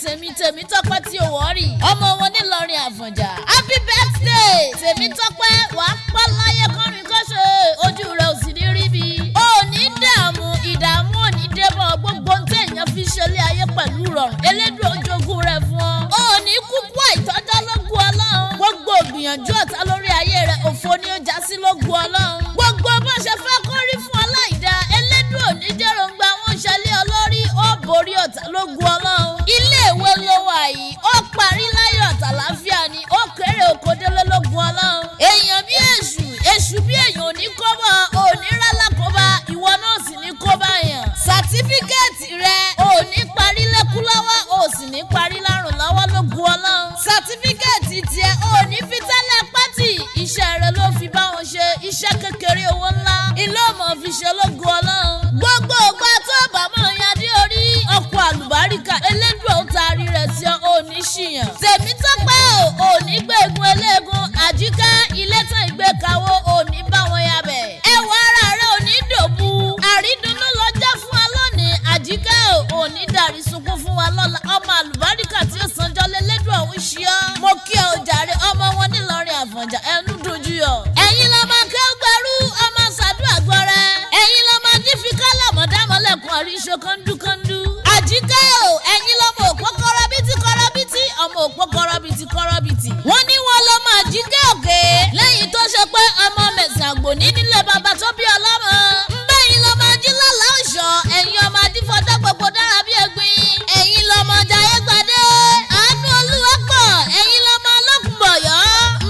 Tèmítọ́pẹ́ tí ò wọ́rì ọmọ wọn nílọrin Àfọ̀njá. Happy birthday Tèmítọ́pẹ́, wàá pọ́ láyé kọrin kọ́ṣe, ojú rẹ̀ ò sì ní rí bí. Ó ní ìdààmú ò ní débọ̀, gbogbo ń tẹ̀yàn fi ṣẹlẹ̀ ayé pẹ̀lú rọrùn, Elédùà ojogún rẹ̀ fún ọ. Ó ní kúkú àìtọ́jọ́ lógún Ọlọ́run, gbogbo ìgbìyànjú ọ̀tá lórí ayé rẹ̀ òfo ni ó já sí lógún Ọlọ́run. Gbogbo bó ṣe fẹ́ kó rí fún aláìda, Elédùà ò ní jẹ́rọ̀ǹgbà wọn ṣẹlẹ̀ olórí, ó borí ọ̀tá lógún Ọlọ́run. Ilé ìwé ló wà yìí, ó parí láyọ̀ àtàláfíà ni, ó kéré oko délé lógún Ọlọ́run. Èèyàn bí èṣù bí èèyàn ò ní kó bọ̀, ò ní rálá kó bá, ìwọ náà sì ní kó bá yàn. Sàtífíkẹ́ẹ̀tì rẹ ò ní parí lẹ́kú lọ́wọ́, ò sì ní parí lárùn lọ́wọ́ lógún Ọlọ́run. Sàtífíkẹ́ẹ̀tì tiẹ̀ ò ní fi tẹ́lẹ̀ pátì, iṣẹ́ rẹ ló fi bá wọn ṣe, iṣẹ́ kékeré owó ńlá ilé ọmọ fi ṣe lógún Ọlọ́run. Gbogbo ògbà tó bá mọ̀ yan dé orí ọkọ̀ àlùbáríkà, Elédùà ó taari rẹ̀ sí ọ, ò ní ṣìyàn. Tèmítọ́pẹ́ ò ní gbẹ̀gùn eléegun, Àjíkẹ́ ilé tán ìgbékawó, ò ní bá wọn yabẹ̀. Ẹwà ara rẹ̀ ò ní dòbu, àrídùnnú lọ́jọ́ fún wa lónìí, Àjíkẹ́ ò ní dàrí sunkún fún wa lọ́la, ọmọ àlùbáríkà tí ó sanjọ́ lélẹ́dùà ó ṣí ọ. Mo kí ọ jàre ọmọ wọn nílọrin Àfọ̀njá, ẹnu dojú yọ. Ẹ̀yin lọ máa kẹ́ gbẹrú ọmọ ṣàdúrà gbọ́rẹ́, ẹ̀yin lọ máa jí fi kálà mọ̀dámọ́lẹ̀kùn àríṣọ kọ́ńdúkọ́ńdú. Àjíkẹ́ ẹ̀yin lọ́mọ òpó kọ́rọ́bìtì ọmọ òpó kọ́rọ́bìtì. Wọ́n ní wọn lọ máa Àjíkẹ́ òkè lẹ́yìn tó ṣe pé ọmọ mẹ̀sàn àgbòní nílé bàbá tó bí ọlọ́mọ. Bẹ́yìn lọ máa jí lálá ọ̀ṣọ́, ẹ̀yin ọmọ adífọ́dá gbogbo dára bí ẹ̀gbin. Ẹ̀yin lọ́mọ jayé gbadé, àánú Olúwa pọ̀, ẹ̀yin lọ́mọ ọlọ́kùnbọ̀yọ́.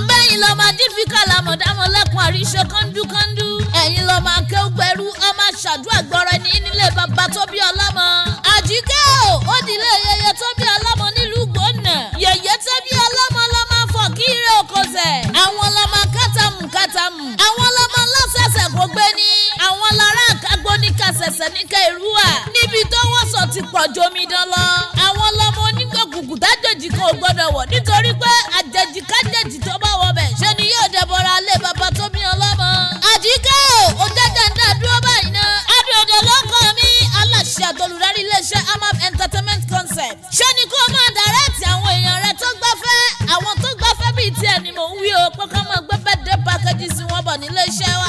Bẹ́yìn lọ́mọ adífikàlà mọ̀dámọ́lẹ́kùn àríṣọ kọ́ńdúkọ́ńdú. Ẹ̀yin lọ́mọ akéwùgbẹ́rú ọmọ ṣàdúrà gbọ́rọ̀ ní nílé bàbá tó bí ọlọ́mọ. Àjíkẹ́ ó dìlé yẹyẹ tó bí ọlọ́mọ nílùú Gbónà. Yẹyẹ tó bí ọlọ́mọ lọ́mọ fọ̀ kí ire okòsẹ̀. Àwọn lọ́mọ kátàmù. Àwọn lọ́mọ lọ́sẹ̀sẹ̀ kò gbé ní. Àwọn lára àkágbó ní kàṣẹ̀ṣẹ̀ ní Kẹ̀rúwà. Níbi tó wọ́n sọ ti pọ̀ jomidan lọ. Àwọn lọ́mọ onígbòkùnkù tájèjì kan ò gbọ́dọ̀ wọ̀, nítorí pé àjèjì kájèjì tó bá wọ bẹ̀ ṣe ni yóò dẹbọra lé bàbá tó bí ọlọ́mọ. Àjíkẹ́ ó jẹ́jẹ́ ń dá dúró báyìí náà. Adùnọ̀dẹ̀ ló kọ́ mi, aláṣẹ àtolùdarí iléeṣẹ́ Amap Entertainment Concept. Ṣé ni kó máa dàrẹ́tì àwọn èèyàn rẹ tó gbafẹ́? Àwọn tó gbafẹ́ bíi tiẹ̀ ni mò ń wí o, pé ká máa gbé birthday package sí wọn bọ̀ nílé iṣẹ́ wa